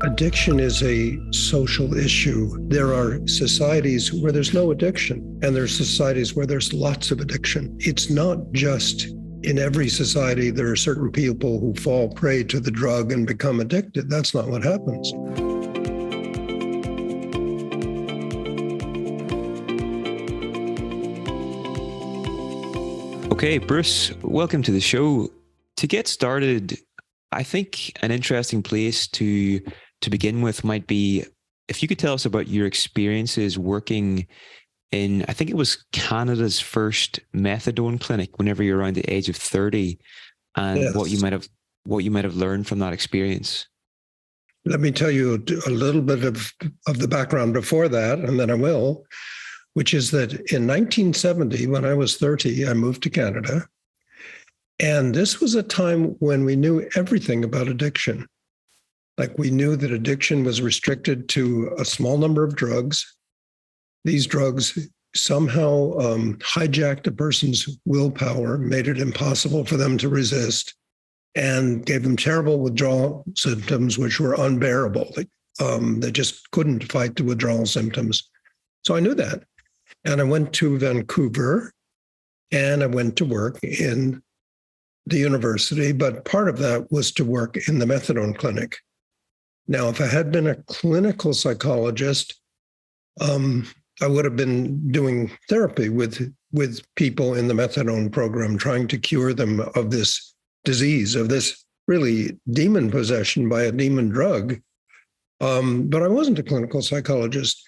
Addiction is a social issue. There are societies where there's no addiction, and there's societies where there's lots of addiction. It's not just in every society there are certain people who fall prey to the drug and become addicted. That's not what happens. Okay, Bruce, welcome to the show. To get started, I think an interesting place to begin with might be if you could tell us about your experiences working in, I think it was Canada's first methadone clinic whenever you're around the age of 30, and Yes. what you might have learned from that experience. Let me tell you a little bit of the background before that, and then I will, which is that in 1970, when I was 30, I moved to Canada. And this was a time when we knew everything about addiction. Like, we knew that addiction was restricted to a small number of drugs. These drugs somehow hijacked a person's willpower, made it impossible for them to resist, and gave them terrible withdrawal symptoms, which were unbearable. They just couldn't fight the withdrawal symptoms. So I knew that. And I went to Vancouver, and I went to work in the university, but part of that was to work in the methadone clinic. Now, if I had been a clinical psychologist, I would have been doing therapy with people in the methadone program, trying to cure them of this disease, of this really demon possession by a demon drug. But I wasn't a clinical psychologist.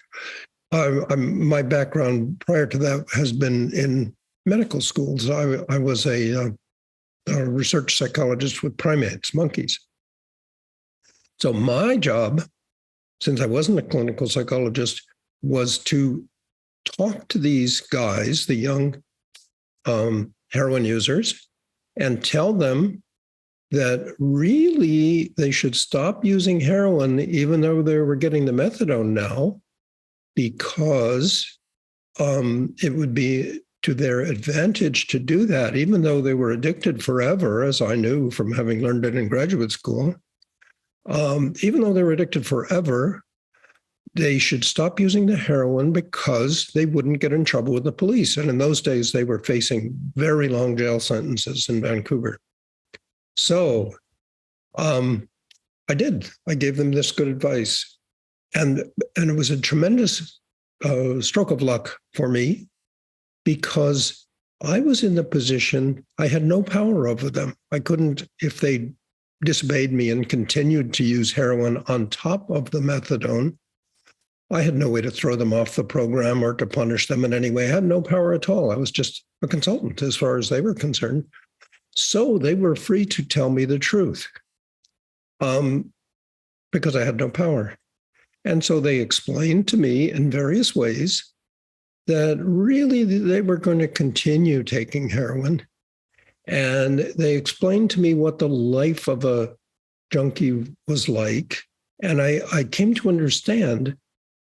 My background prior to that has been in medical schools. I was a research psychologist with primates, monkeys. So my job, since I wasn't a clinical psychologist, was to talk to these guys, the young heroin users, and tell them that really they should stop using heroin, even though they were getting the methadone now, because it would be to their advantage to do that, even though they were addicted forever, as I knew from having learned it in graduate school. Even though they were addicted forever, they should stop using the heroin because they wouldn't get in trouble with the police. And in those days, they were facing very long jail sentences in Vancouver. So I did. I gave them this good advice. And it was a tremendous stroke of luck for me, because I was in the position, I had no power over them. I couldn't, if they disobeyed me and continued to use heroin on top of the methadone, I had no way to throw them off the program or to punish them in any way. I had no power at all. I was just a consultant as far as they were concerned. So they were free to tell me the truth because I had no power. And so they explained to me in various ways that really they were going to continue taking heroin. And they explained to me what the life of a junkie was like. And I came to understand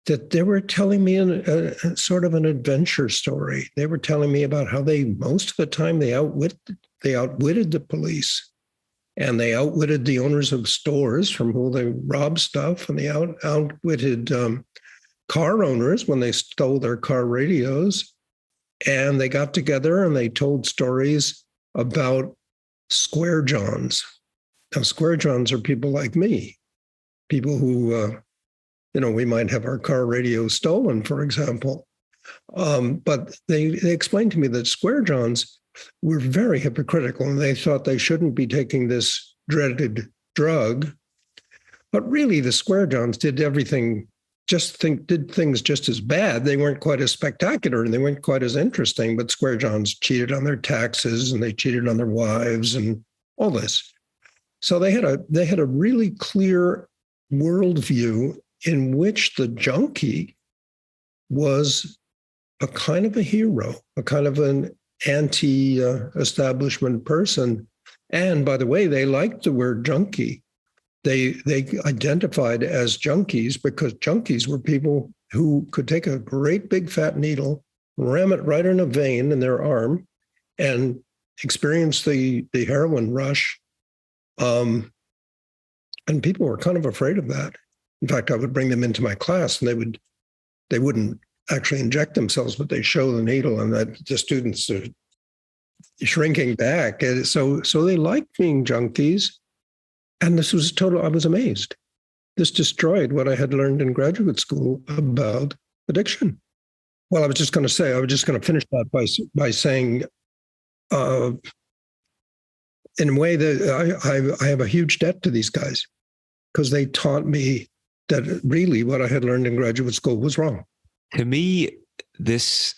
that they were telling me a sort of an adventure story. They were telling me about how most of the time, they outwitted the police, and they outwitted the owners of stores from whom they robbed stuff, and they outwitted car owners when they stole their car radios. And they got together and they told stories about square johns. Now, square johns are people like me, people who, we might have our car radio stolen, for example. But they explained to me that square johns were very hypocritical, and they thought they shouldn't be taking this dreaded drug. But really, the square johns did everything, did things just as bad. They weren't quite as spectacular and they weren't quite as interesting, but square johns cheated on their taxes and they cheated on their wives and all this. So they had a really clear worldview in which the junkie was a kind of a hero, a kind of an anti-establishment person. And by the way, they liked the word junkie. They identified as junkies because junkies were people who could take a great big fat needle, ram it right in a vein in their arm, and experience the heroin rush. And people were kind of afraid of that. In fact, I would bring them into my class, and they wouldn't actually inject themselves, but they show the needle, and that the students are shrinking back. And so they liked being junkies. And this was total, I was amazed. This destroyed what I had learned in graduate school about addiction. Well, I was just going to finish that by saying, in a way that I have a huge debt to these guys, because they taught me that really what I had learned in graduate school was wrong. To me, this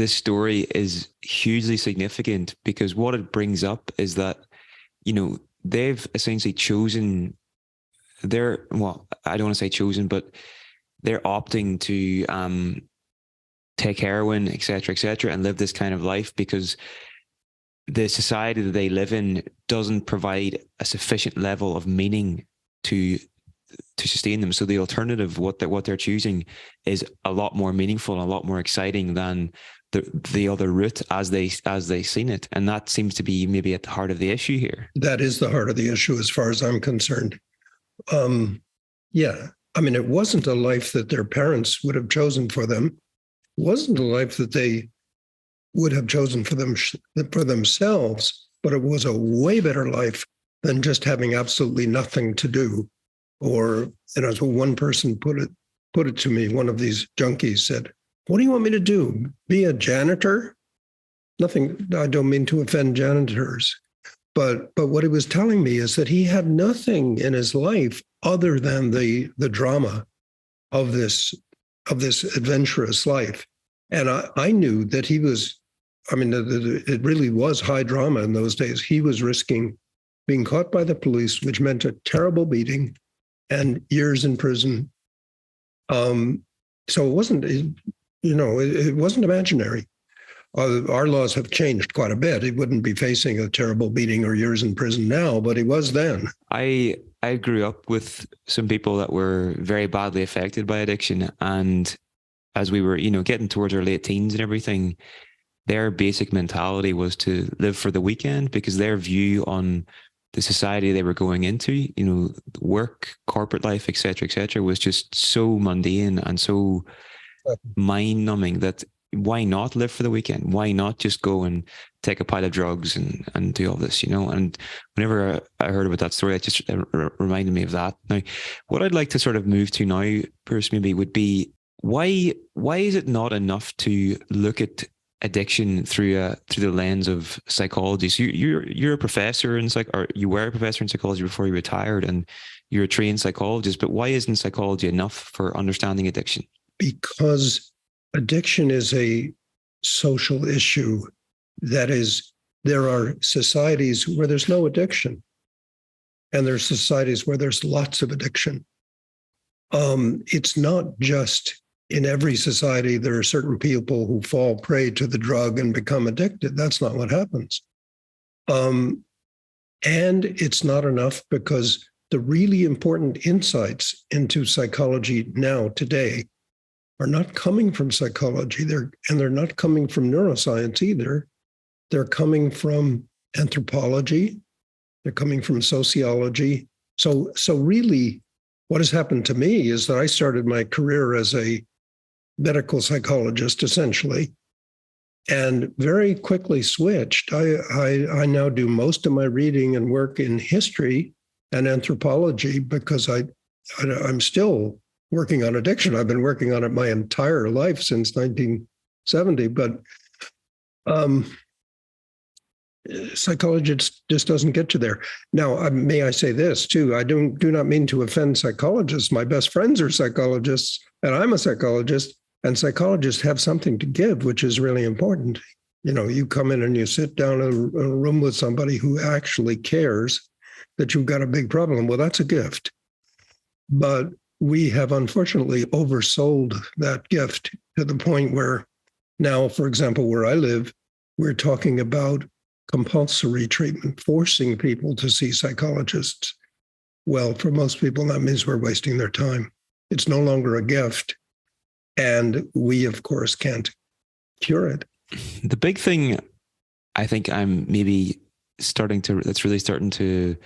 story is hugely significant, because what it brings up is that, they've essentially chosen I don't want to say chosen, but they're opting to take heroin, et cetera, and live this kind of life because the society that they live in doesn't provide a sufficient level of meaning to sustain them. So the alternative, what they're choosing, is a lot more meaningful and a lot more exciting than the other route as they seen it. And that seems to be maybe at the heart of the issue here. That is the heart of the issue as far as I'm concerned. Yeah. I mean, it wasn't a life that their parents would have chosen for them. It wasn't a life that they would have chosen for themselves, but it was a way better life than just having absolutely nothing to do. Or, as one person put it to me, one of these junkies said, "What do you want me to do? Be a janitor?" Nothing, I don't mean to offend janitors, but what he was telling me is that he had nothing in his life other than the drama of this adventurous life. And I knew that he was, it really was high drama in those days. He was risking being caught by the police, which meant a terrible beating and years in prison. So it wasn't, it wasn't imaginary. Our laws have changed quite a bit. He wouldn't be facing a terrible beating or years in prison now, but he was then. I grew up with some people that were very badly affected by addiction. And as we were, getting towards our late teens and everything, their basic mentality was to live for the weekend, because their view on the society they were going into, work, corporate life, et cetera, was just so mundane and so mind numbing that why not live for the weekend? Why not just go and take a pile of drugs and do all this, And whenever I heard about that story, it just reminded me of that. Now, what I'd like to sort of move to now, Bruce, maybe would be why is it not enough to look at addiction through the lens of psychology? So you're a professor in or you were a professor in psychology before you retired, and you're a trained psychologist. But why isn't psychology enough for understanding addiction? Because addiction is a social issue. That is, there are societies where there's no addiction, and there's societies where there's lots of addiction. It's not just in every society there are certain people who fall prey to the drug and become addicted. That's not what happens. And it's not enough, because the really important insights into psychology now, today, are not coming from psychology. They're not coming from neuroscience either. They're coming from anthropology. They're coming from sociology. So really, what has happened to me is that I started my career as a medical psychologist, and very quickly switched. I now do most of my reading and work in history and anthropology, because I'm still working on addiction. I've been working on it my entire life since 1970, but psychology just doesn't get you there. Now, may I say this too? I do not mean to offend psychologists. My best friends are psychologists, and I'm a psychologist, and psychologists have something to give, which is really important. You come in and you sit down in a room with somebody who actually cares that you've got a big problem. Well, that's a gift. But we have unfortunately oversold that gift to the point where now, for example, where I live, we're talking about compulsory treatment, forcing people to see psychologists. Well, for most people, that means we're wasting their time. It's no longer a gift. And we, of course, can't cure it. The big thing I think I'm maybe that's really starting to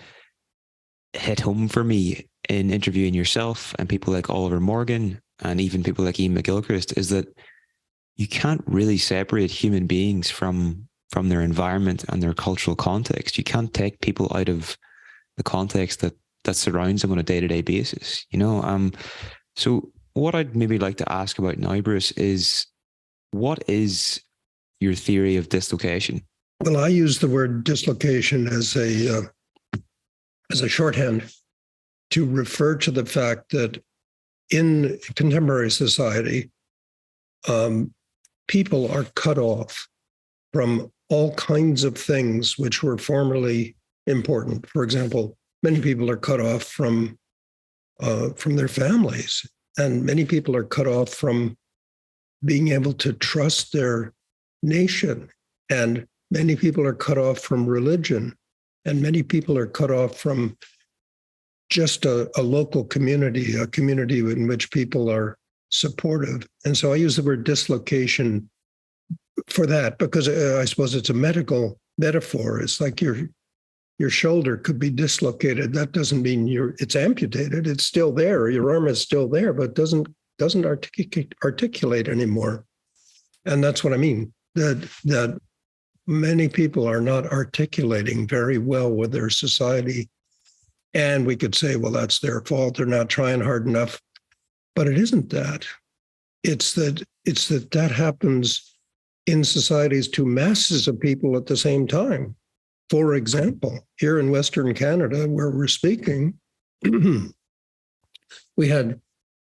hit home for me in interviewing yourself and people like Oliver Morgan and even people like Ian McGilchrist is that you can't really separate human beings from their environment and their cultural context. You can't take people out of the context that surrounds them on a day-to-day basis, you know? So what I'd maybe like to ask about now, Bruce, is what is your theory of dislocation? Well, I use the word dislocation as a shorthand to refer to the fact that in contemporary society, people are cut off from all kinds of things which were formerly important. For example, many people are cut off from their families, and many people are cut off from being able to trust their nation, and many people are cut off from religion, and many people are cut off from just a local community, a community in which people are supportive. And so I use the word dislocation for that because I suppose it's a medical metaphor. It's like your shoulder could be dislocated. That doesn't mean it's amputated. It's still there. Your arm is still there, but doesn't articulate anymore. And that's what I mean. That many people are not articulating very well with their society. And we could say, well, that's their fault. They're not trying hard enough. But it isn't that. It's that happens in societies to masses of people at the same time. For example, here in Western Canada, where we're speaking, we had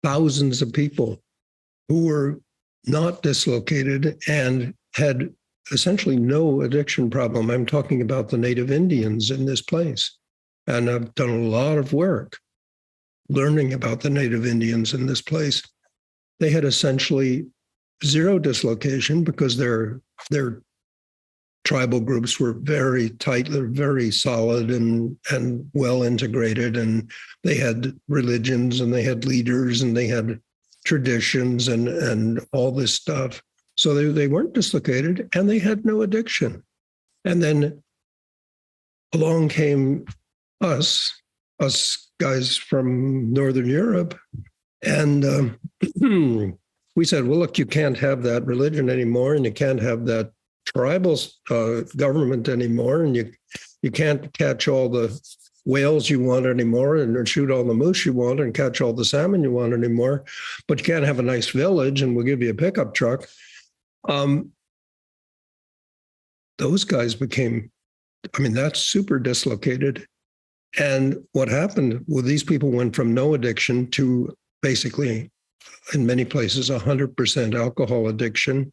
thousands of people who were not dislocated and had essentially no addiction problem. I'm talking about the Native Indians in this place. And I've done a lot of work learning about the Native Indians in this place. They had essentially zero dislocation because their tribal groups were very tight, they're very solid and well integrated, and they had religions and they had leaders and they had traditions and all this stuff. So they weren't dislocated and they had no addiction. And then along came us guys from Northern Europe, and we said, well, look, you can't have that religion anymore, and you can't have that tribal government anymore, and you can't catch all the whales you want anymore, and shoot all the moose you want, and catch all the salmon you want anymore, but you can't have a nice village, and we'll give you a pickup truck. Those guys became, that's super dislocated. And what happened? Well, these people went from no addiction to basically, in many places, 100% alcohol addiction.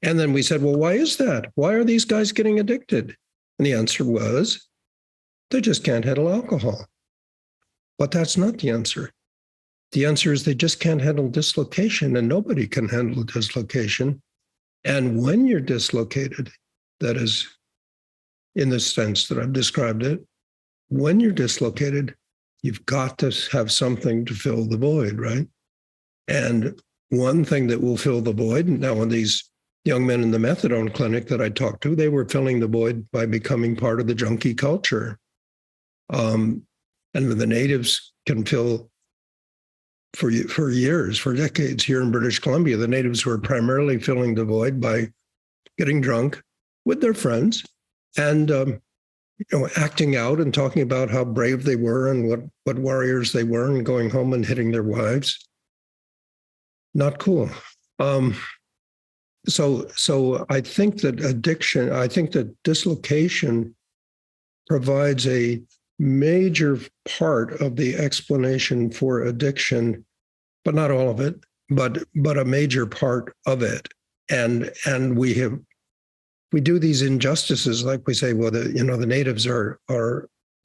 And then we said, well, why is that? Why are these guys getting addicted? And the answer was, they just can't handle alcohol. But that's not the answer. The answer is they just can't handle dislocation, and nobody can handle dislocation. And when you're dislocated, that is, in the sense that I've described it, when you're dislocated, you've got to have something to fill the void, right? And one thing that will fill the void, now when these young men in the Methadone clinic that I talked to, they were filling the void by becoming part of the junkie culture. And the natives can fill for years, for decades here in British Columbia, the natives were primarily filling the void by getting drunk with their friends and acting out and talking about how brave they were and what warriors they were, and going home and hitting their wives. Not cool. So I think that dislocation provides a major part of the explanation for addiction, but not all of it, but a major part of it. And we do these injustices, like we say, well, the natives are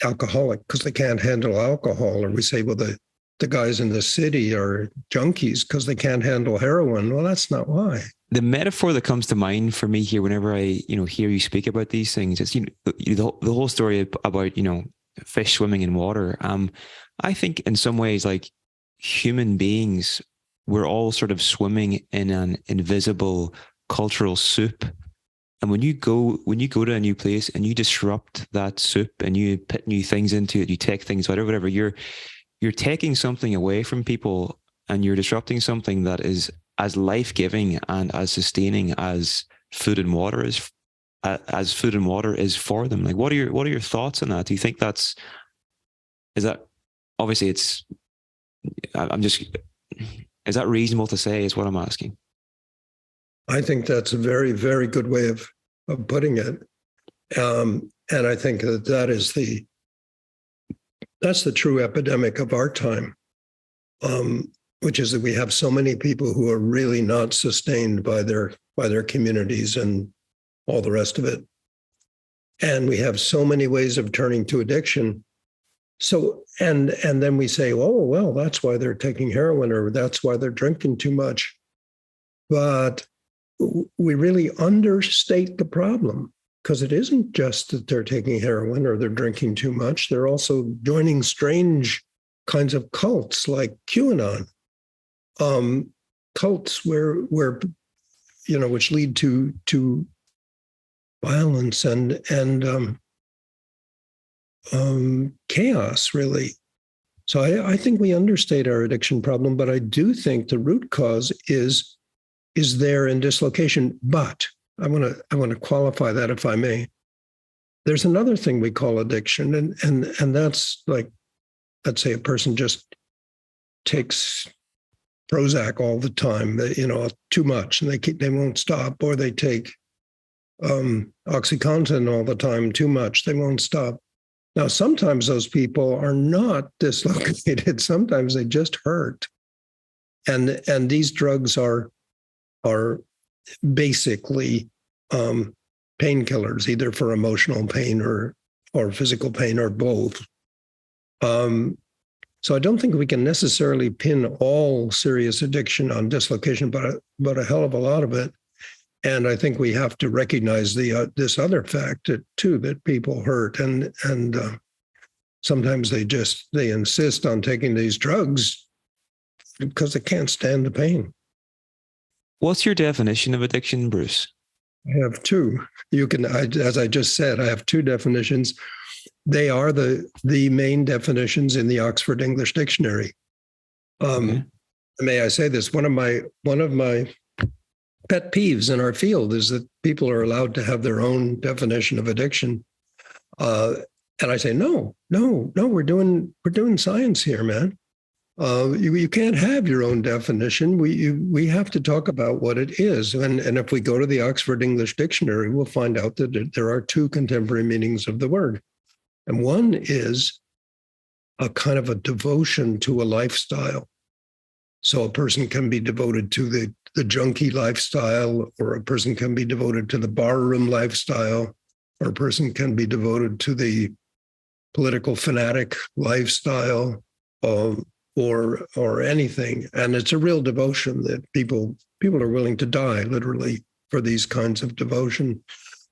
alcoholic because they can't handle alcohol, or we say, well, the guys in the city are junkies because they can't handle heroin. Well, that's not why. The metaphor that comes to mind for me here, whenever I hear you speak about these things, is the whole story about fish swimming in water. I think in some ways, like human beings, we're all sort of swimming in an invisible cultural soup. And when you go to a new place and you disrupt that soup and you put new things into it, you take things out or whatever, you're you're taking something away from people and you're disrupting something that is as life-giving and as sustaining as food and water is for them. Like, what are your thoughts on that? Do you think is that obviously is that reasonable to say, is what I'm asking? I think that's a very, very good way of putting it. And I think that's the true epidemic of our time, which is that we have so many people who are really not sustained by their communities and all the rest of it. And we have so many ways of turning to addiction. So, and then we say, oh, well, that's why they're taking heroin, or that's why they're drinking too much. But we really understate the problem, because it isn't just that they're taking heroin or they're drinking too much. They're also joining strange kinds of cults like QAnon, cults where which lead to violence and chaos, really. So I think we understate our addiction problem, but I do think the root cause is there in dislocation. But I want to qualify that, if I may. There's another thing we call addiction, and that's like, let's say a person just takes Prozac all the time, too much, and they won't stop, or they take OxyContin all the time, too much, they won't stop. Now, sometimes those people are not dislocated. Sometimes they just hurt, and these drugs are basically painkillers, either for emotional pain or physical pain, or both. So I don't think we can necessarily pin all serious addiction on dislocation, but a hell of a lot of it. And I think we have to recognize this other fact too, that people hurt, and sometimes they insist on taking these drugs because they can't stand the pain. What's your definition of addiction, Bruce? I have two. As I just said, I have two definitions. They are the main definitions in the Oxford English Dictionary. Okay. May I say this? One of my pet peeves in our field is that people are allowed to have their own definition of addiction. And I say, no, we're doing science here, man. You can't have your own definition. We have to talk about what it is. And if we go to the Oxford English Dictionary, we'll find out that there are two contemporary meanings of the word. And one is a kind of a devotion to a lifestyle. So a person can be devoted to the junkie lifestyle, or a person can be devoted to the barroom lifestyle, or a person can be devoted to the political fanatic lifestyle, or anything. And it's a real devotion that people are willing to die, literally, for these kinds of devotion.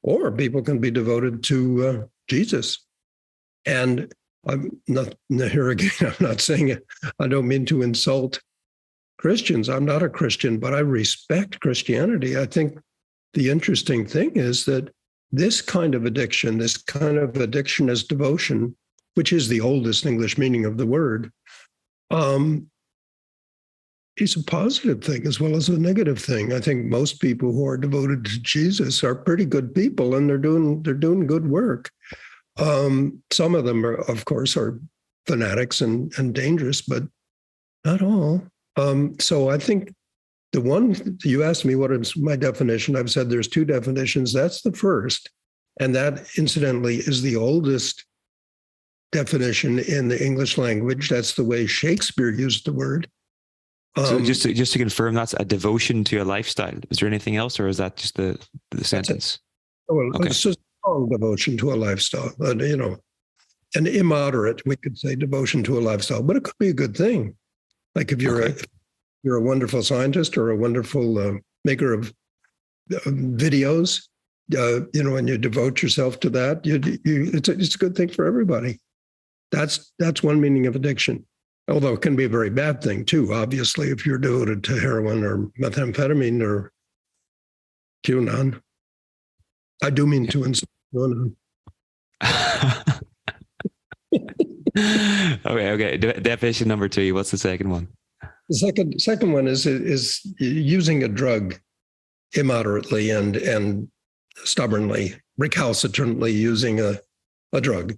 Or people can be devoted to Jesus. And I'm not, here again, I'm not saying it, I don't mean to insult Christians. I'm not a Christian, but I respect Christianity. I think the interesting thing is that this kind of addiction as devotion, which is the oldest English meaning of the word, is a positive thing as well as a negative thing. I think most people who are devoted to Jesus are pretty good people, and they're doing good work. Some of them of course, are fanatics and dangerous, but not all. So I think the one you asked me, what is my definition? I've said there's two definitions. That's the first, and that incidentally is the oldest definition in the English language. That's the way Shakespeare used the word. So just to confirm, that's a devotion to a lifestyle. Is there anything else, or is that just the sentence? Okay. It's just a strong devotion to a lifestyle, an immoderate, we could say, devotion to a lifestyle, but it could be a good thing. Like if you're a wonderful scientist or a wonderful maker of videos, and you devote yourself to that, it's a good thing for everybody. That's one meaning of addiction. Although it can be a very bad thing too, obviously, if you're devoted to heroin or methamphetamine or QAnon. I do mean to insult QAnon. Okay. Definition number two. What's the second one? The second one is using a drug immoderately and stubbornly, recalcitrantly using a drug.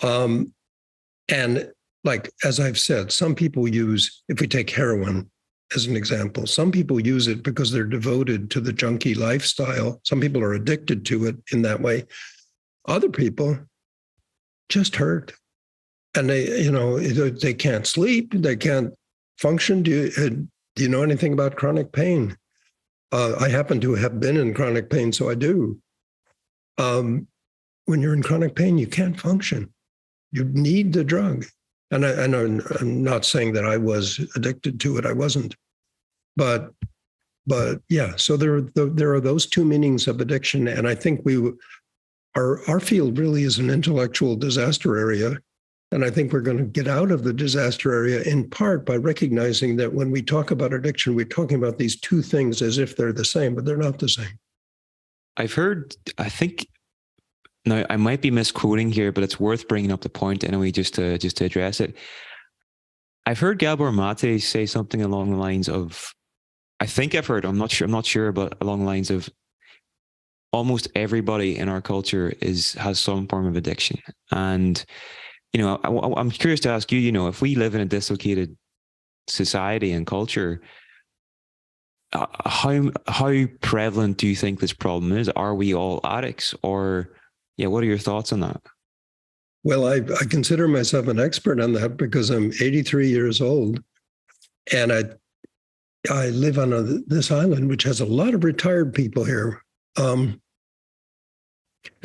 And like, as I've said, some people use, if we take heroin as an example, some people use it because they're devoted to the junkie lifestyle. Some people are addicted to it in that way. Other people just hurt. And they can't sleep, they can't function. Do you know anything about chronic pain? I happen to have been in chronic pain, so I do. When you're in chronic pain, you can't function. You need the drug. And I'm not saying that I was addicted to it. I wasn't. But yeah, so there are those two meanings of addiction. And I think our field really is an intellectual disaster area. And I think we're going to get out of the disaster area in part by recognizing that when we talk about addiction, we're talking about these two things as if they're the same, but they're not the same. I think, now I might be misquoting here, but it's worth bringing up the point anyway, just to address it. I've heard Gabor Mate say something along the lines of, I'm not sure, but along the lines of almost everybody in our culture has some form of addiction. And I'm curious to ask you, if we live in a dislocated society and culture, how prevalent do you think this problem is? Are we all addicts, or what are your thoughts on that? Well, I consider myself an expert on that because I'm 83 years old, and I live on this island, which has a lot of retired people here, and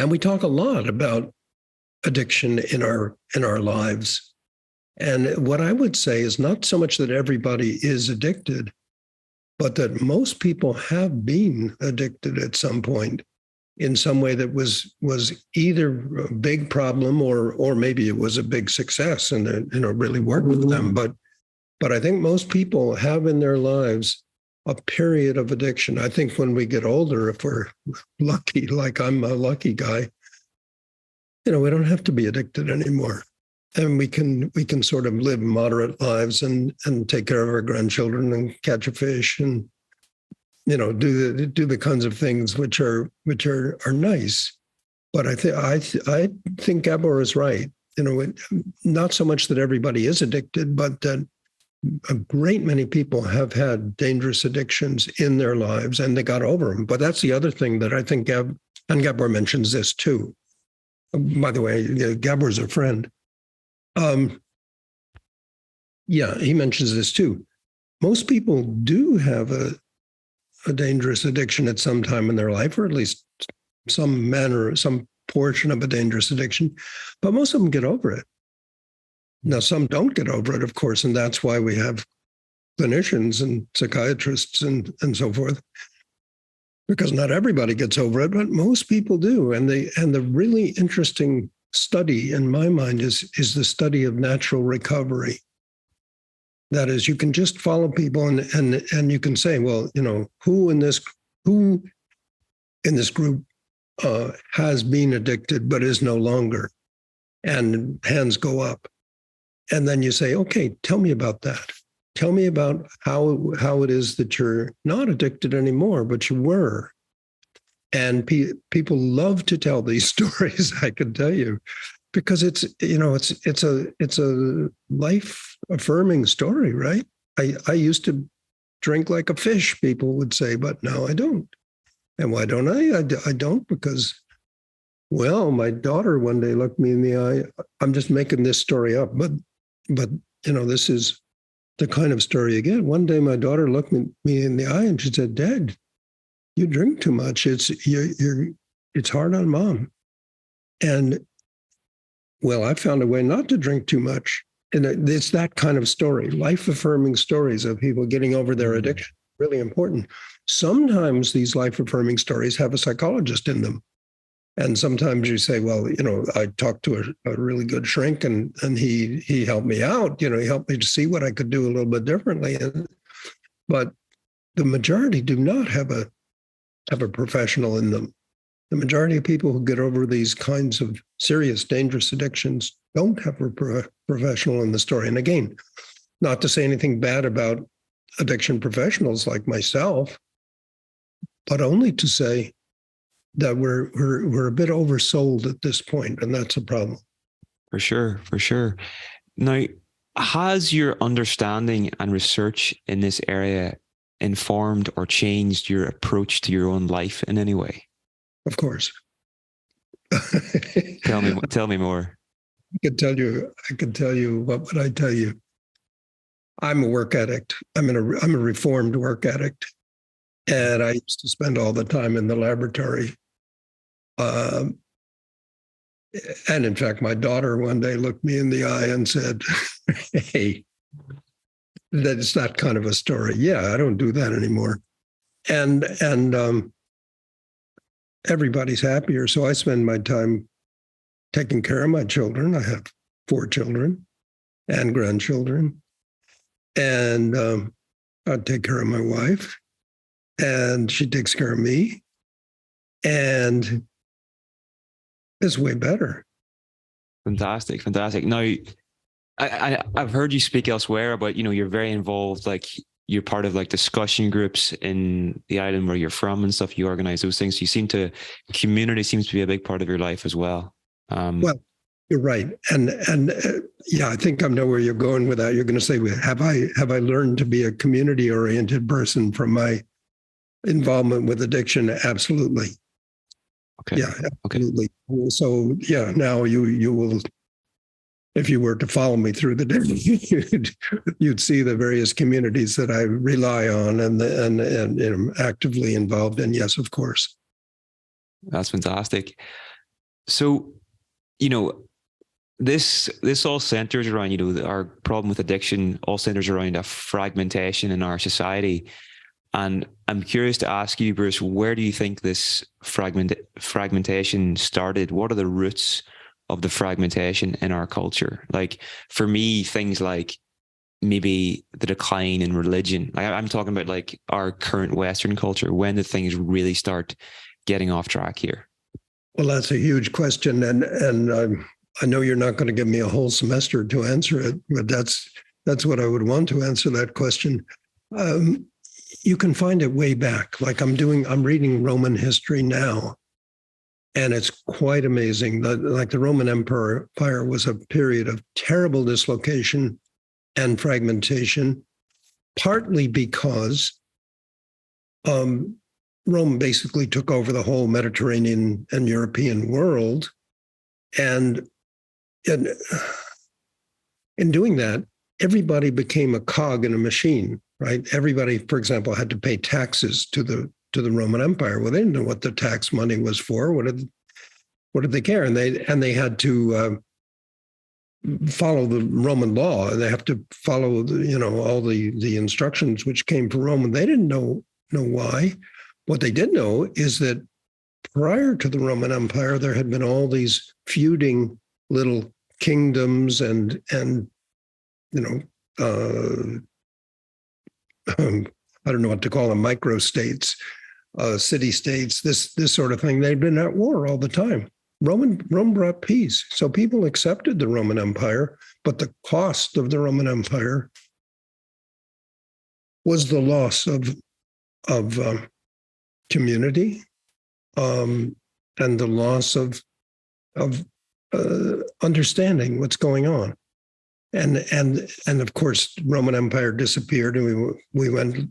we talk a lot about addiction in our lives. And what I would say is not so much that everybody is addicted, but that most people have been addicted at some point in some way that was either a big problem or maybe it was a big success and it really worked with them. But I think most people have in their lives a period of addiction. I think when we get older, if we're lucky, like I'm a lucky guy, we don't have to be addicted anymore. And we can sort of live moderate lives and take care of our grandchildren and catch a fish and, do the kinds of things which are nice. But I think Gabor is right. Not so much that everybody is addicted, but that a great many people have had dangerous addictions in their lives and they got over them. But that's the other thing that I think and Gabor mentions this too. By the way, Gabor's a friend. He mentions this too. Most people do have a dangerous addiction at some time in their life, or at least some manner, some portion of a dangerous addiction, but most of them get over it. Now, some don't get over it, of course, and that's why we have clinicians and psychiatrists and so forth, because not everybody gets over it, but most people do. And the really interesting study in my mind is the study of natural recovery. That is, you can just follow people and you can say, well, who in this group has been addicted but is no longer, and hands go up. And then you say, okay, tell me about that. Tell me about how it is that you're not addicted anymore, but you were. And people love to tell these stories, I can tell you, because it's a life affirming story, right? I used to drink like a fish, people would say, but now I don't. And why don't I? I don't because, well, my daughter one day looked me in the eye. I'm just making this story up, but this is the kind of story you get. One day my daughter looked me in the eye and she said, "Dad, you drink too much. It's hard on Mom." And well, I found a way not to drink too much. And it's that kind of story, life-affirming stories of people getting over their addiction, really important. Sometimes these life-affirming stories have a psychologist in them. And sometimes you say, well, I talked to a really good shrink and he helped me out. He helped me to see what I could do a little bit differently. But the majority do not have a professional in them. The majority of people who get over these kinds of serious, dangerous addictions don't have a professional in the story. And again, not to say anything bad about addiction professionals like myself, but only to say that we're a bit oversold at this point, and that's a problem. For sure, for sure. Now, has your understanding and research in this area informed or changed your approach to your own life in any way? Of course. Tell me more. I could tell you, what would I tell you? I'm a work addict. I'm a reformed work addict. And I used to spend all the time in the laboratory. And in fact, my daughter one day looked me in the eye and said, "Hey, that's that kind of a story. Yeah, I don't do that anymore." And everybody's happier. So I spend my time taking care of my children. I have 4 children and grandchildren. And I take care of my wife, and she takes care of me. And it's way better. Fantastic, fantastic. Now, I've heard you speak elsewhere about, you're very involved, like you're part of like discussion groups in the island where you're from and stuff. You organize those things. Community seems to be a big part of your life as well. Well, you're right. And yeah, I think I know where you're going with that. You're going to say, have I learned to be a community oriented person from my involvement with addiction? Absolutely. Okay. Yeah, absolutely. Okay. So yeah, now you will, if you were to follow me through the day, you'd see the various communities that I rely on and am actively involved in. Yes, of course. That's fantastic. So, this all centers around, our problem with addiction all centers around a fragmentation in our society. And I'm curious to ask you, Bruce, where do you think this fragmentation started? What are the roots of the fragmentation in our culture? Like, for me, things like maybe the decline in religion. I'm talking about like our current Western culture. When did things really start getting off track here? Well, that's a huge question, and I know you're not going to give me a whole semester to answer it, but that's what I would want to answer that question. You can find it way back. Like I'm reading Roman history now, and it's quite amazing. Like the Roman Empire was a period of terrible dislocation and fragmentation, partly because Rome basically took over the whole Mediterranean and European world. And in doing that, everybody became a cog in a machine, right? Everybody, for example, had to pay taxes to the Roman Empire. Well, they didn't know what the tax money was for. What did they care? And they had to follow the Roman law. They have to follow all the instructions which came from Rome. And they didn't know why. What they did know is that prior to the Roman Empire, there had been all these feuding little kingdoms and I don't know what to call them, microstates, city-states, this sort of thing. They'd been at war all the time. Rome brought peace. So people accepted the Roman Empire, but the cost of the Roman Empire was the loss of community and the loss of understanding what's going on. And of course, Roman Empire disappeared, and we went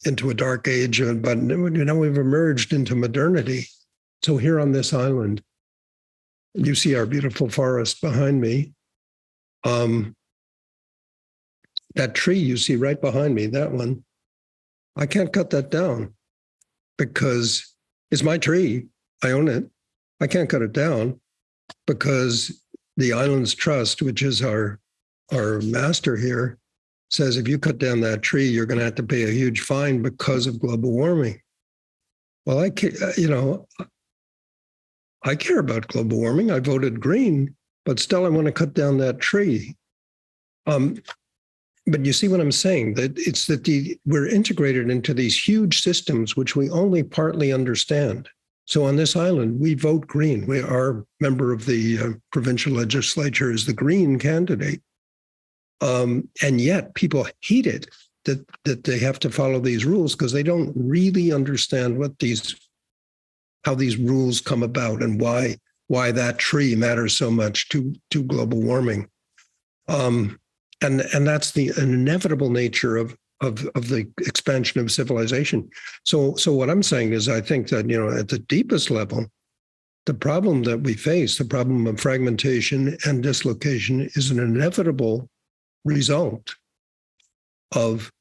into a dark age. But we've emerged into modernity. So here on this island, you see our beautiful forest behind me. That tree you see right behind me, that one, I can't cut that down because it's my tree. I own it. I can't cut it down because the island's trust, which is our master here, says if you cut down that tree, you're going to have to pay a huge fine because of global warming. Well, I care about global warming. I voted green, but still I want to cut down that tree. But you see what I'm saying? That it's that we're integrated into these huge systems which we only partly understand. So on this island, we vote green. Our member of the provincial legislature is the green candidate. And yet people hate it that they have to follow these rules because they don't really understand how these rules come about and why that tree matters so much to global warming. And that's the inevitable nature of the expansion of civilization. So what I'm saying is, I think that, at the deepest level, the problem that we face, the problem of fragmentation and dislocation, is an inevitable result of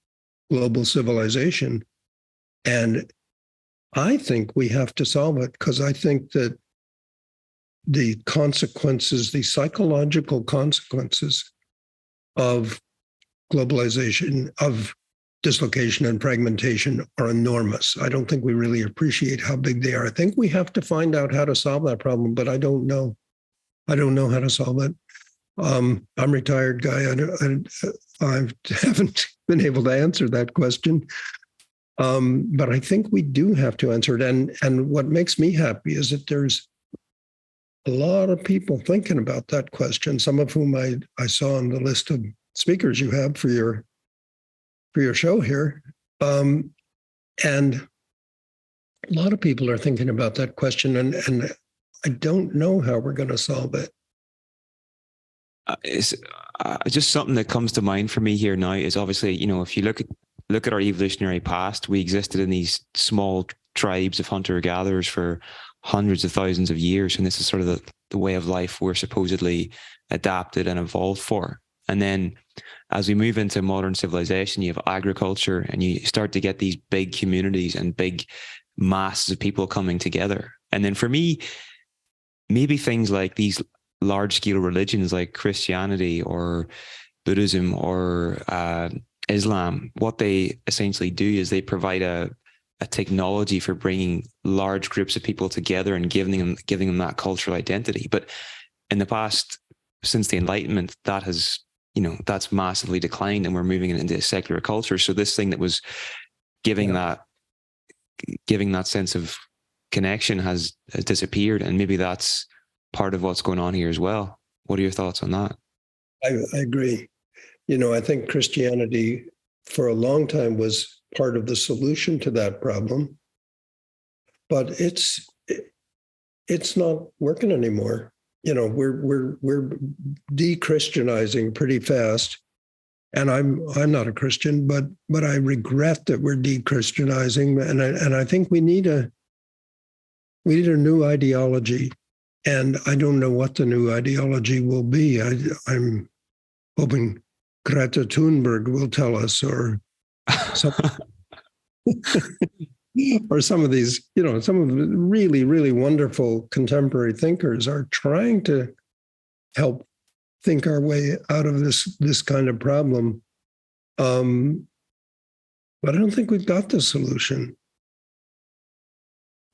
global civilization. And I think we have to solve it, because I think that the consequences, the psychological consequences of globalization, of dislocation and fragmentation, are enormous. I don't think we really appreciate how big they are. I think we have to find out how to solve that problem, but I don't know. I don't know how to solve it. I'm a retired guy. I haven't been able to answer that question. But I think we do have to answer it. And what makes me happy is that there's a lot of people thinking about that question, some of whom I saw on the list of speakers you have for your show here. And a lot of people are thinking about that question, and I don't know how we're going to solve it. It's just something that comes to mind for me here now is, obviously, if you look at our evolutionary past, we existed in these small tribes of hunter-gatherers for hundreds of thousands of years, and this is sort of the way of life we're supposedly adapted and evolved for. And then as we move into modern civilization, you have agriculture, and you start to get these big communities and big masses of people coming together. And then for me, maybe things like these large-scale religions like Christianity or Buddhism or Islam, what they essentially do is they provide a technology for bringing large groups of people together and giving them that cultural identity. But in the past, since the Enlightenment, that's massively declined, and we're moving into a secular culture. So this thing that was giving that sense of connection has disappeared, and maybe that's part of what's going on here as well. What are your thoughts on that? I agree. I think Christianity for a long time was part of the solution to that problem, but it's not working anymore. We're de-Christianizing pretty fast, and I'm not a Christian, but I regret that we're de-Christianizing, and I think we need a new ideology, and I don't know what the new ideology will be. I'm hoping Greta Thunberg will tell us, or or some of these, some of the really, really wonderful contemporary thinkers are trying to help think our way out of this kind of problem. But I don't think we've got the solution.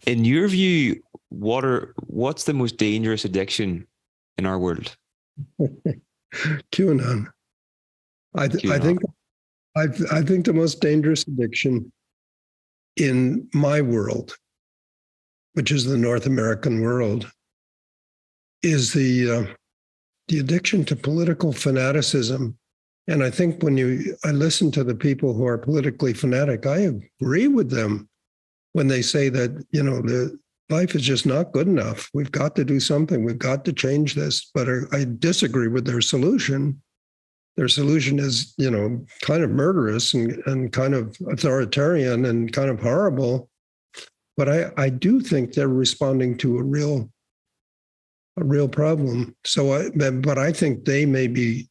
In your view, what's the most dangerous addiction in our world? QAnon. I think the most dangerous addiction in my world, which is the North American world, is the addiction to political fanaticism. And I think when I listen to the people who are politically fanatic, I agree with them when they say that, the life is just not good enough. We've got to do something. We've got to change this. But I disagree with their solution. Their solution is, kind of murderous and kind of authoritarian and kind of horrible. But I do think they're responding to a real problem. But I think they may be,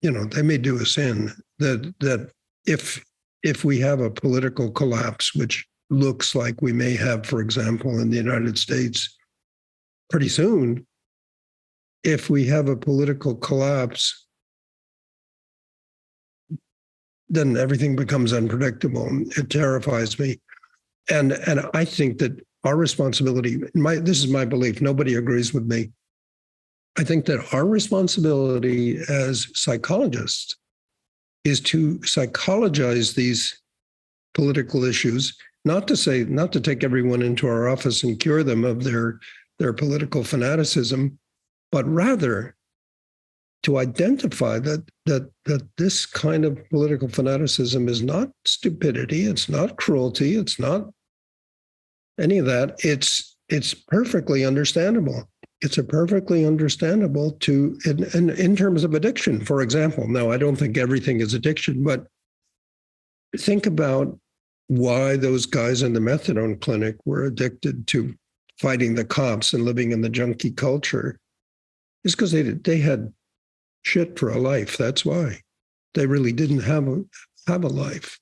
they may do us in that if we have a political collapse, which looks like we may have, for example, in the United States pretty soon, if we have a political collapse, then everything becomes unpredictable. It terrifies me. And I think that our responsibility, this is my belief, nobody agrees with me. I think that our responsibility as psychologists is to psychologize these political issues Not to take everyone into our office and cure them of their political fanaticism, but rather to identify that this kind of political fanaticism is not stupidity, it's not cruelty, it's not any of that. It's perfectly understandable. It's a perfectly understandable in terms of addiction, for example. Now, I don't think everything is addiction, but think about why those guys in the methadone clinic were addicted to fighting the cops and living in the junkie culture. It's because they had shit for a life. That's why they really didn't have a life.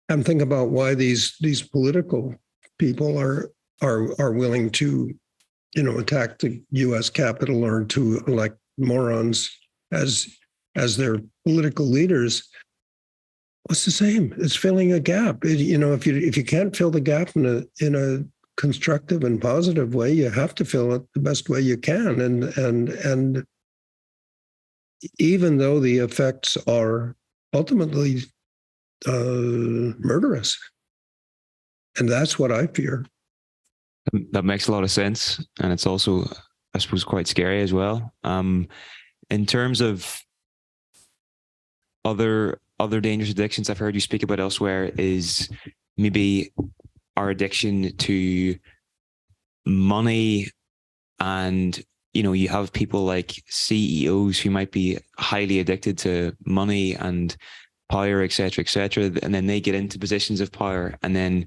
And think about why these political people are willing to, attack the U.S. Capitol or to elect morons as their political leaders. It's the same. It's filling a gap. If you can't fill the gap in a constructive and positive way, you have to fill it the best way you can. And even though the effects are ultimately murderous, and that's what I fear. That makes a lot of sense, and it's also, I suppose, quite scary as well. In terms of other dangerous addictions I've heard you speak about elsewhere is maybe our addiction to money. And you have people like CEOs who might be highly addicted to money and power, et cetera, and then they get into positions of power, and then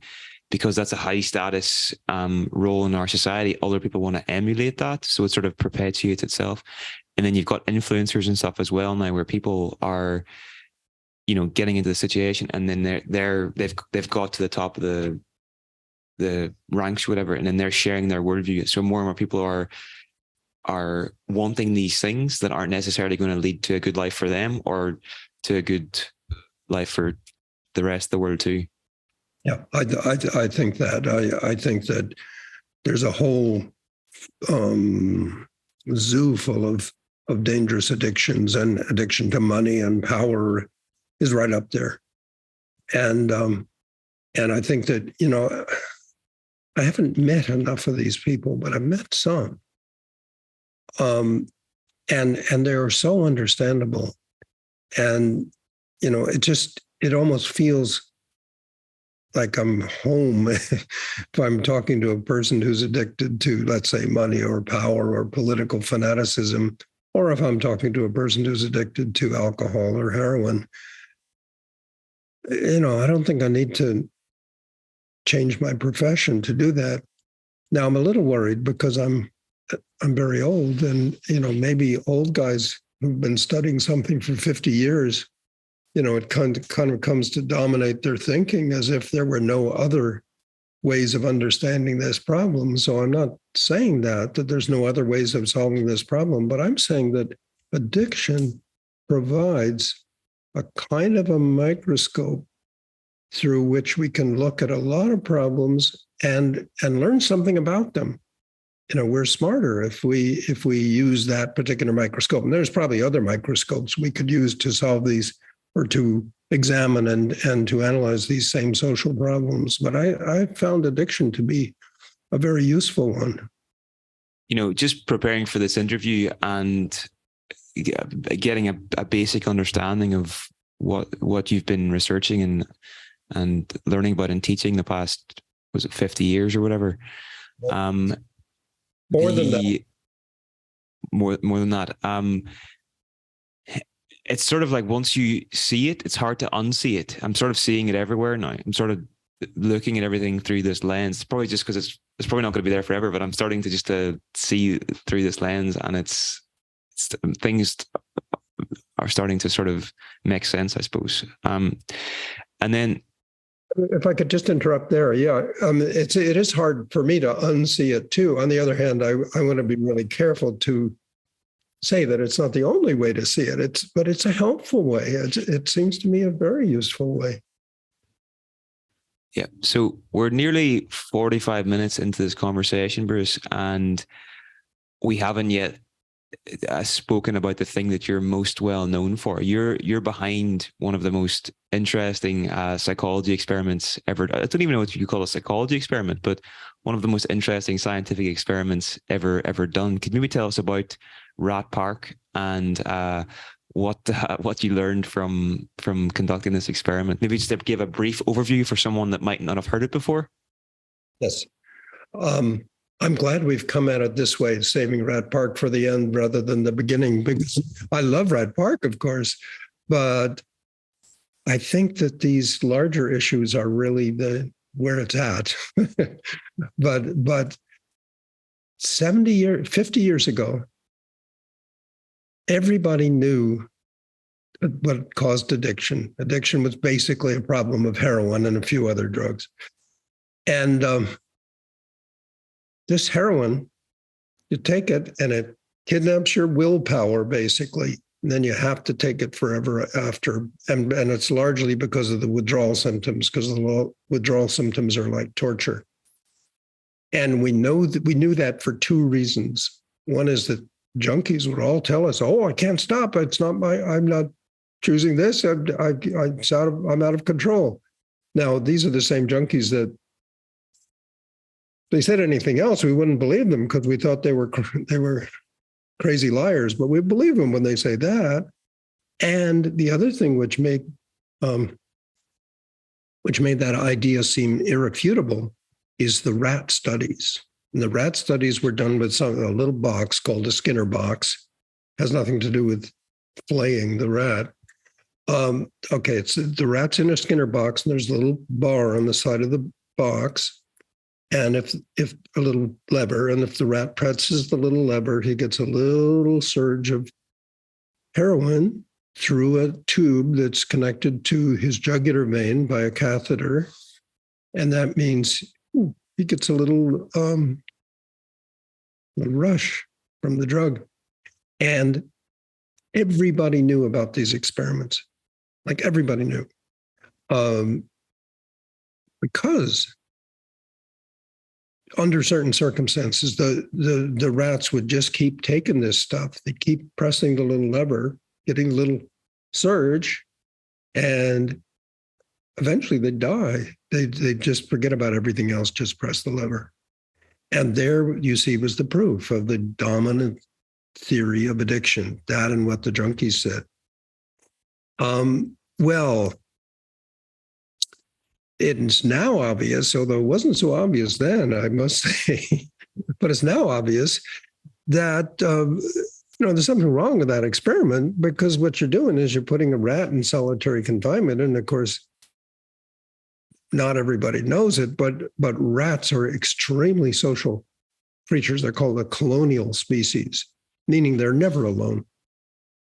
because that's a high status role in our society, other people want to emulate that, so it sort of perpetuates itself. And then you've got influencers and stuff as well now, where people are getting into the situation, and then they've got to the top of the ranks, whatever, and then they're sharing their worldview. So more and more people are wanting these things that aren't necessarily going to lead to a good life for them or to a good life for the rest of the world too. Yeah, I think that I think that there's a whole zoo full of dangerous addictions, and addiction to money and power is right up there. And I think that I haven't met enough of these people, but I've met some. And they are so understandable. And, it almost feels like I'm home if I'm talking to a person who's addicted to, let's say, money or power or political fanaticism, or if I'm talking to a person who's addicted to alcohol or heroin. I don't think I need to change my profession to do that. Now, I'm a little worried because I'm very old, and maybe old guys who've been studying something for 50 years, it kind of comes to dominate their thinking as if there were no other ways of understanding this problem. So I'm not saying that there's no other ways of solving this problem, but I'm saying that addiction provides a kind of a microscope through which we can look at a lot of problems and learn something about them. We're smarter if we use that particular microscope. And there's probably other microscopes we could use to solve these or to examine and to analyze these same social problems. But I found addiction to be a very useful one. Just preparing for this interview and getting a basic understanding of what you've been researching and learning about and teaching the past, was it 50 years or whatever? More than that. More than that. It's sort of like once you see it, it's hard to unsee it. I'm sort of seeing it everywhere now. I'm sort of looking at everything through this lens. It's probably just because it's probably not going to be there forever, but I'm starting to just see through this lens, and it's things are starting to sort of make sense, I suppose. And then, if I could just interrupt there, yeah, it is hard for me to unsee it too. On the other hand, I want to be really careful to say that it's not the only way to see it. But it's a helpful way. It seems to me a very useful way. Yeah. So we're nearly 45 minutes into this conversation, Bruce, and we haven't yet spoken about the thing that you're most well known for. You're behind one of the most interesting psychology experiments ever. I don't even know what you call a psychology experiment, but one of the most interesting scientific experiments ever done. Could you maybe tell us about Rat Park and what you learned from conducting this experiment? Maybe just to give a brief overview for someone that might not have heard it before. Yes. I'm glad we've come at it this way, saving Rat Park for the end rather than the beginning, because I love Rat Park, of course, but I think that these larger issues are really where it's at. but 50 years ago, everybody knew what caused addiction. Addiction was basically a problem of heroin and a few other drugs. And this heroin, you take it and it kidnaps your willpower, basically. And then you have to take it forever after. And it's largely because of the withdrawal symptoms, because the withdrawal symptoms are like torture. And we knew that for two reasons. One is that junkies would all tell us, "Oh, I can't stop. I'm not choosing this. I'm out of control." Now, these are the same junkies that they said anything else, we wouldn't believe them because we thought they were crazy liars, but we believe them when they say that. And the other thing which made that idea seem irrefutable is the rat studies. And the rat studies were done with a little box called a Skinner box. Has nothing to do with flaying the rat. It's the rat's in a Skinner box, and there's a little bar on the side of the box. And if a little lever, and if the rat presses the little lever, he gets a little surge of heroin through a tube that's connected to his jugular vein by a catheter. And that means he gets a little rush from the drug. And everybody knew about these experiments. Like everybody knew. Because under certain circumstances, the rats would just keep taking this stuff. They keep pressing the little lever, getting a little surge, and eventually they die. They just forget about everything else, just press the lever. And there you see was the proof of the dominant theory of addiction, that and what the junkies said. Well, it's now obvious, although it wasn't so obvious then, I must say, but it's now obvious that there's something wrong with that experiment, because what you're doing is you're putting a rat in solitary confinement. And of course, not everybody knows it, but rats are extremely social creatures. They're called a colonial species, meaning they're never alone.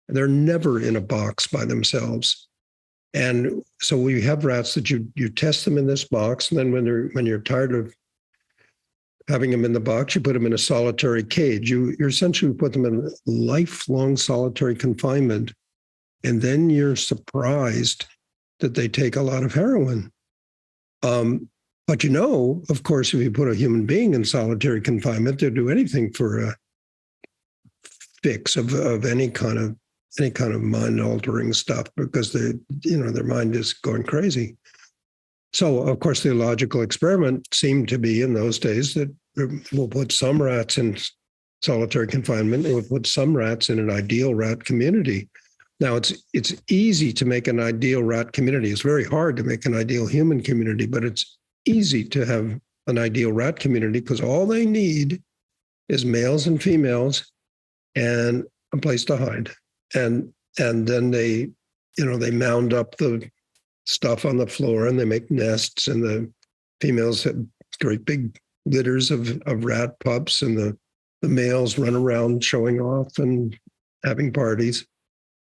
They're never in a box by themselves. And so we have rats that you test them in this box, and then when you're tired of having them in the box, you put them in a solitary cage. You essentially put them in lifelong solitary confinement, and then you're surprised that they take a lot of heroin. But of course, if you put a human being in solitary confinement, they'll do anything for a fix of any kind of mind-altering stuff, because their mind is going crazy. So, of course, the logical experiment seemed to be in those days that we'll put some rats in solitary confinement, and we'll put some rats in an ideal rat community. Now, it's easy to make an ideal rat community. It's very hard to make an ideal human community, but it's easy to have an ideal rat community because all they need is males and females and a place to hide. And then they mound up the stuff on the floor and they make nests, and the females have great big litters of rat pups, and the males run around showing off and having parties.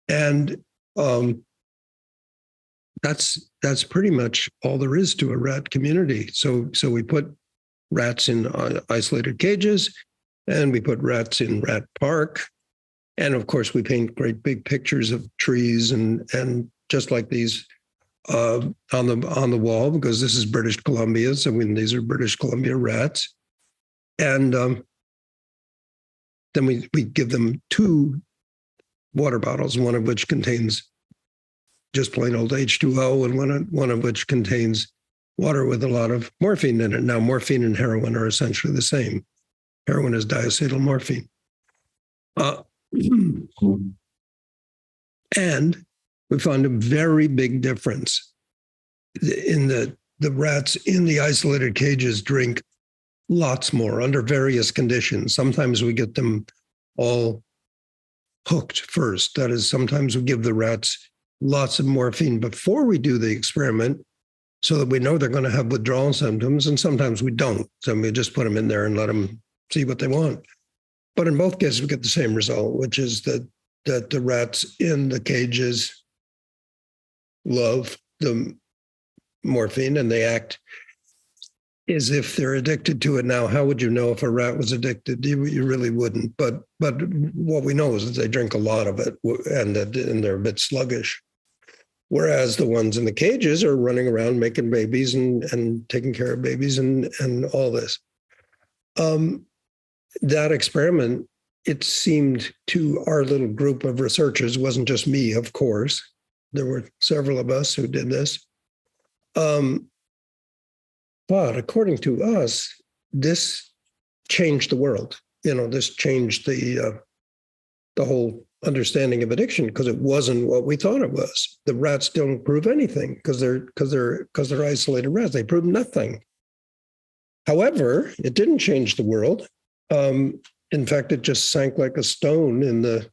And that's pretty much all there is to a rat community. So we put rats in isolated cages, and we put rats in Rat Park. And of course, we paint great big pictures of trees and just like these on the wall, because this is British Columbia. So these are British Columbia rats. And Then we give them 2 water bottles, one of which contains just plain old H2O, and one of which contains water with a lot of morphine in it. Now, morphine and heroin are essentially the same. Heroin is diacetylmorphine. And we found a very big difference in the rats in the isolated cages drink lots more under various conditions. Sometimes we get them all hooked first. That is, sometimes we give the rats lots of morphine before we do the experiment so that we know they're going to have withdrawal symptoms, and sometimes we don't. So we just put them in there and let them see what they want. But in both cases, we get the same result, which is that the rats in the cages love the morphine and they act as if they're addicted to it. Now, how would you know if a rat was addicted? You really wouldn't. But what we know is that they drink a lot of it and they're a bit sluggish. Whereas the ones in the cages are running around making babies and taking care of babies and all this. That experiment, it seemed to our little group of researchers, wasn't just me, of course. There were several of us who did this. But according to us, this changed the world. This changed the whole understanding of addiction, because it wasn't what we thought it was. The rats don't prove anything because they're isolated rats. They prove nothing. However, it didn't change the world. In fact, it just sank like a stone in the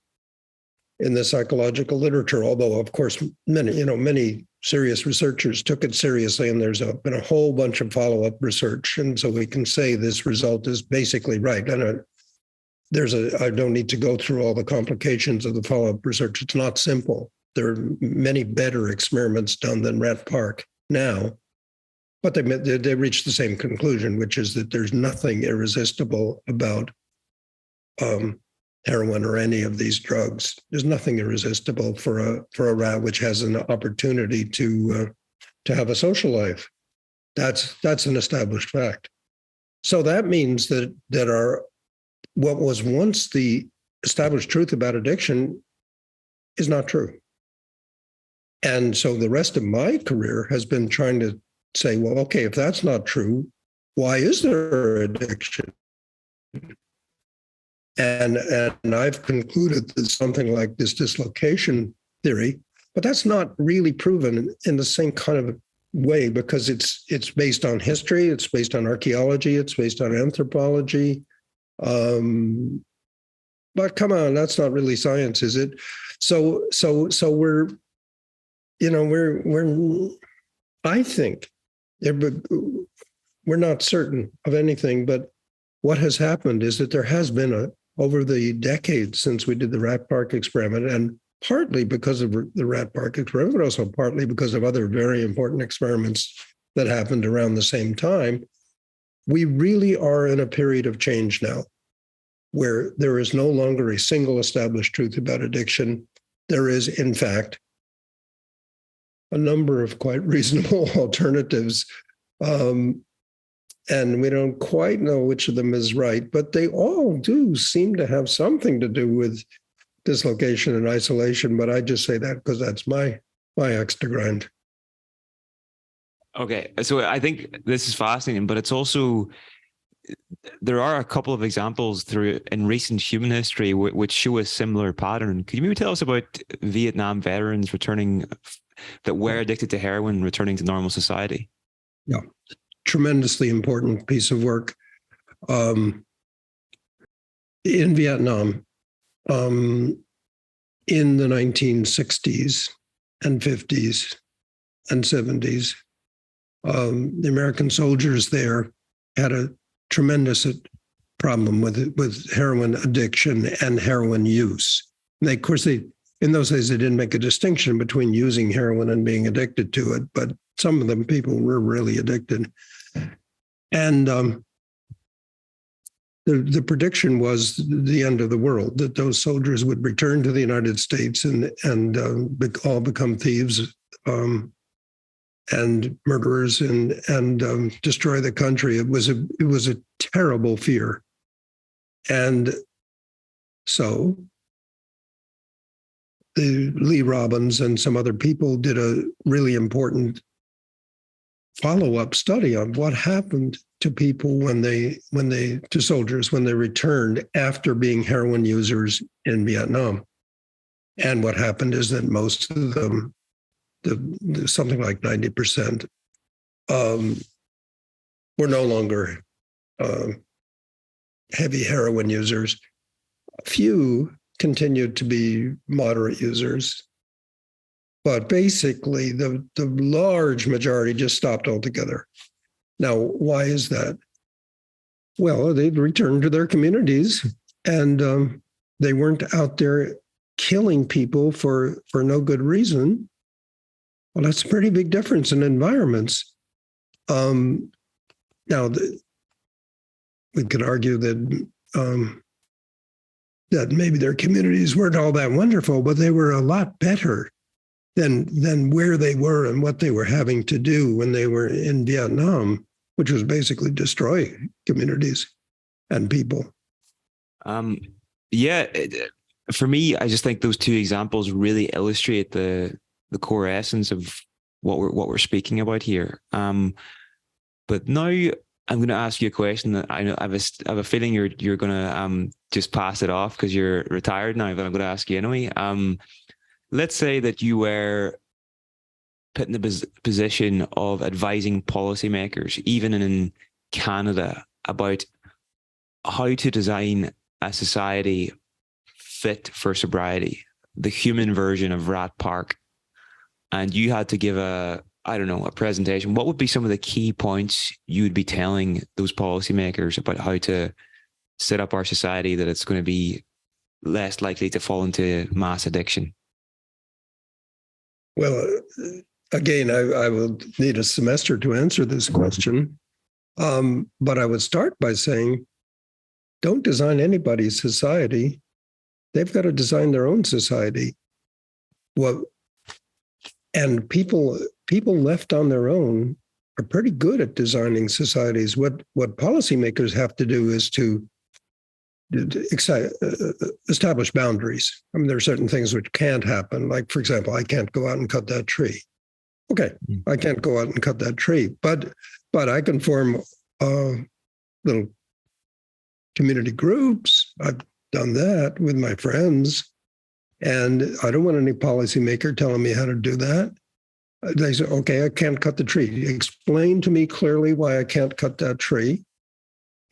psychological literature. Although, of course, many serious researchers took it seriously, and there's been a whole bunch of follow-up research, and so we can say this result is basically right. And I don't need to go through all the complications of the follow-up research. It's not simple. There are many better experiments done than Rat Park now, but they reached the same conclusion, which is that there's nothing irresistible about heroin or any of these drugs. There's nothing irresistible for a rat which has an opportunity to have a social life. That's an established fact. So that means that what was once the established truth about addiction is not true. And so the rest of my career has been trying to say, well, okay, if that's not true, why is there addiction? And I've concluded that something like this dislocation theory, but that's not really proven in the same kind of way, because it's based on history, it's based on archaeology, it's based on anthropology. But come on, that's not really science, is it? So we're I think we're not certain of anything, but what has happened is that there has been over the decades since we did the Rat Park experiment, and partly because of the Rat Park experiment, but also partly because of other very important experiments that happened around the same time, we really are in a period of change now, where there is no longer a single established truth about addiction. There is, in fact, a number of quite reasonable alternatives. And we don't quite know which of them is right, but they all do seem to have something to do with dislocation and isolation. But I just say that because that's my axe to grind. Okay, so I think this is fascinating, but it's also, there are a couple of examples in recent human history which show a similar pattern. Could you maybe tell us about Vietnam veterans that were addicted to heroin returning to normal society? Yeah, tremendously important piece of work. In Vietnam, in the 1960s and 50s and 70s, the American soldiers there had a tremendous problem with heroin addiction and heroin use. And of course, in those days, they didn't make a distinction between using heroin and being addicted to it, but some of them people were really addicted. And the prediction was the end of the world, that those soldiers would return to the United States and all become thieves and murderers and destroy the country. It was a terrible fear. And So the Lee Robbins and some other people did a really important follow-up study on what happened to people to soldiers when they returned after being heroin users in Vietnam. And what happened is that most of them, something like 90%, were no longer heavy heroin users. A few continued to be moderate users, but basically the large majority just stopped altogether. Now, why is that? Well, they'd returned to their communities, and they weren't out there killing people for no good reason. Well, that's a pretty big difference in environments. Now, we could argue that that maybe their communities weren't all that wonderful, but they were a lot better than where they were and what they were having to do when they were in Vietnam, which was basically destroy communities and people. For me, I just think those two examples really illustrate the core essence of what we're speaking about here. But now I'm going to ask you a question that I know I have a feeling you're going to just pass it off because you're retired now, but I'm going to ask you anyway. Let's say that you were put in the position of advising policymakers, even in Canada, about how to design a society fit for sobriety, the human version of Rat Park, and you had to give a presentation. What would be some of the key points you would be telling those policymakers about how to set up our society that it's going to be less likely to fall into mass addiction? Well, again, I will need a semester to answer this question. But I would start by saying, don't design anybody's society. They've got to design their own society. And people left on their own are pretty good at designing societies. What policymakers have to do is to establish boundaries. I mean, there are certain things which can't happen. Like, for example, I can't go out and cut that tree. Okay, I can't go out and cut that tree, but I can form little community groups. I've done that with my friends, and I don't want any policymaker telling me how to do that. They say, okay, I can't cut the tree. Explain to me clearly why I can't cut that tree,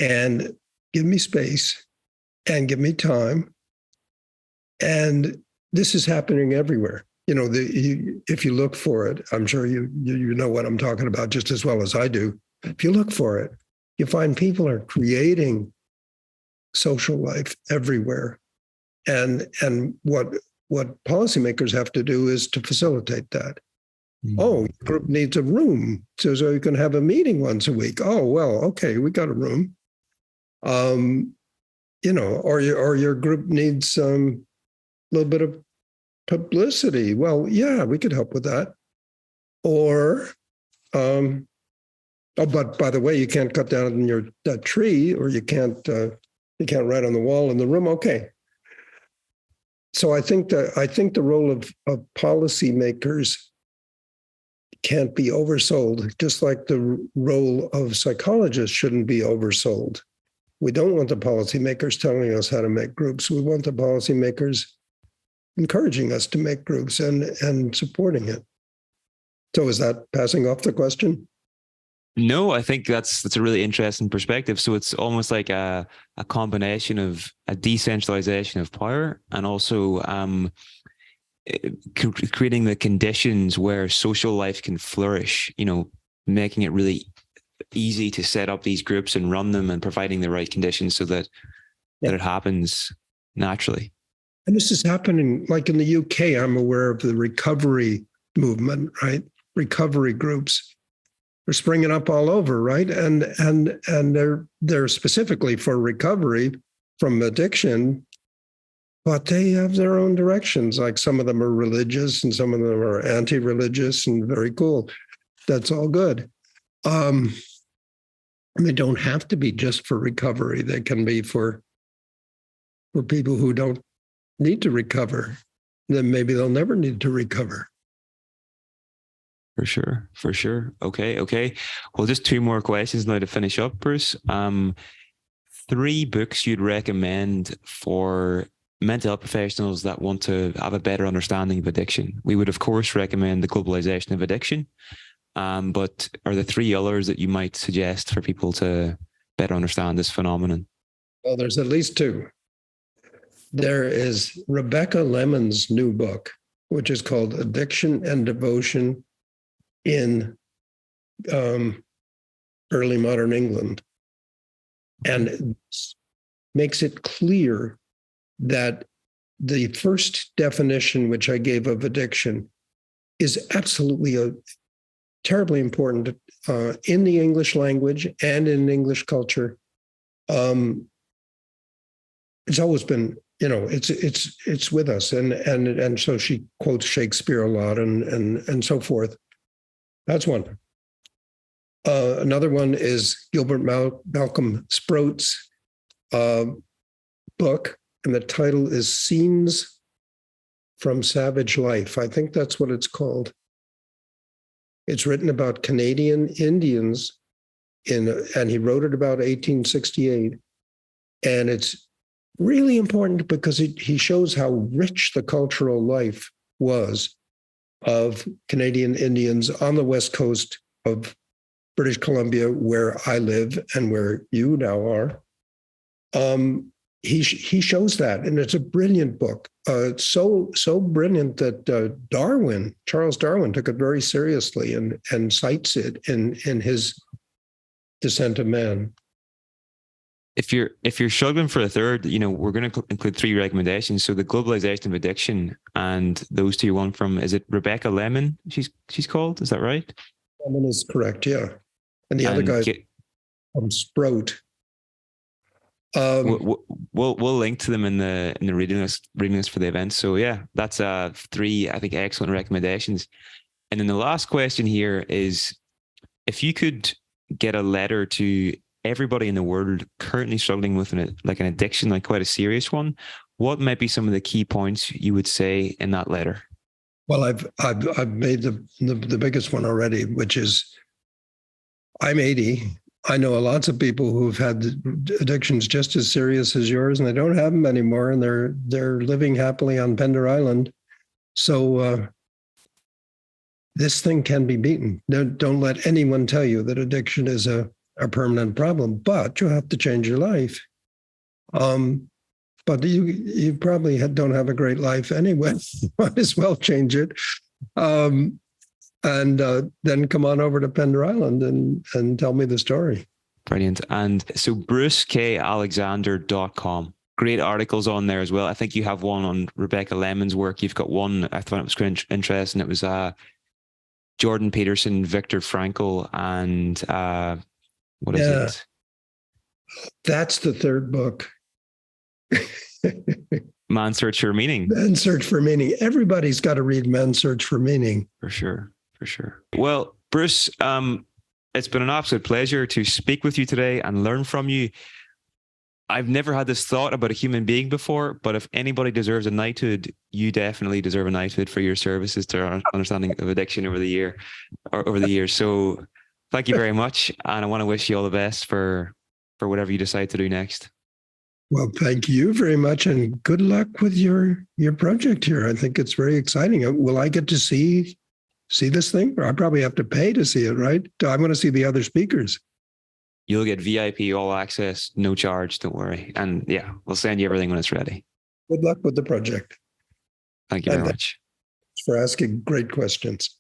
and give me space and give me time. And this is happening everywhere. You know, if you look for it, I'm sure you know what I'm talking about just as well as I do. If you look for it, you find people are creating social life everywhere. And what policymakers have to do is to facilitate that. Mm-hmm. Oh, your group needs a room so you can have a meeting once a week. Oh, well, okay, we got a room. Or your group needs a little bit of publicity. Well, yeah, we could help with that. Or, but by the way, you can't cut down that tree, or you can't write on the wall in the room. Okay. So I think the role of policymakers can't be oversold, just like the role of psychologists shouldn't be oversold. We don't want the policymakers telling us how to make groups. We want the policymakers encouraging us to make groups and supporting it. So is that passing off the question? No, I think that's a really interesting perspective. So it's almost like a combination of a decentralization of power and also creating the conditions where social life can flourish, making it really easy to set up these groups and run them and providing the right conditions so that it happens naturally. And this is happening, like in the UK, I'm aware of the recovery movement, right? Recovery groups are springing up all over, right? And they're specifically for recovery from addiction, but they have their own directions. Like some of them are religious and some of them are anti-religious and very cool. That's all good. And they don't have to be just for recovery. They can be for for people who don't need to recover, then maybe they'll never need to recover. For sure. For sure. Okay. Well, just two more questions now to finish up, Bruce. 3 books you'd recommend for mental health professionals that want to have a better understanding of addiction. We would, of course, recommend The Globalization of Addiction. But are there 3 others that you might suggest for people to better understand this phenomenon? Well, there's at least 2. There is Rebecca Lemon's new book, which is called Addiction and Devotion in Early Modern England. And it makes it clear that the first definition, which I gave of addiction, is absolutely terribly important in the English language and in English culture. It's always been, it's with us, and so she quotes Shakespeare a lot and so forth. That's one. Another one is Gilbert Malcolm Sproat's book, and the title is Scenes from Savage Life. I think that's what it's called. It's written about Canadian Indians and he wrote it about 1868. And it's really important because he shows how rich the cultural life was of Canadian Indians on the west coast of British Columbia, where I live and where you now are. He shows that, and it's a brilliant book. It's so brilliant that Charles Darwin took it very seriously and cites it in his Descent of Man. If you're struggling for a third, we're going to include 3 recommendations. So The Globalization of Addiction, and those 2 one from, is it Rebecca Lemon? She's called, is that right? Lemon is correct, yeah. And the other guy from Sprout. We'll link to them in the reading list for the event. So yeah, that's 3, I think, excellent recommendations. And then the last question here is, if you could get a letter to everybody in the world currently struggling with an addiction, like quite a serious one, what might be some of the key points you would say in that letter? Well, I've made the biggest one already, which is, I'm 80. I know lots of people who've had addictions just as serious as yours, and they don't have them anymore, and they're living happily on Pender Island. So this thing can be beaten. Don't let anyone tell you that addiction is a permanent problem, but you have to change your life. But you probably don't have a great life anyway. Might as well change it. And then come on over to Pender Island and tell me the story. Brilliant. And so brucekalexander.com. Great articles on there as well. I think you have one on Rebecca Lemon's work. You've got one, I thought it was quite interesting. It was Jordan Peterson, Viktor Frankl, and what is it? That's the 3rd book. Man's Search for Meaning. Man's Search for Meaning. Everybody's got to read Man's Search for Meaning. For sure. Well, Bruce, it's been an absolute pleasure to speak with you today and learn from you. I've never had this thought about a human being before, but if anybody deserves a knighthood, you definitely deserve a knighthood for your services to our understanding of addiction over the years. So thank you very much. And I want to wish you all the best for whatever you decide to do next. Well, thank you very much, and good luck with your project here. I think it's very exciting. Will I get to see this thing? Or I probably have to pay to see it, right? I want to see the other speakers. You'll get VIP all access, no charge, don't worry. And yeah, we'll send you everything when it's ready. Good luck with the project. Thank you very much. Thanks for asking great questions.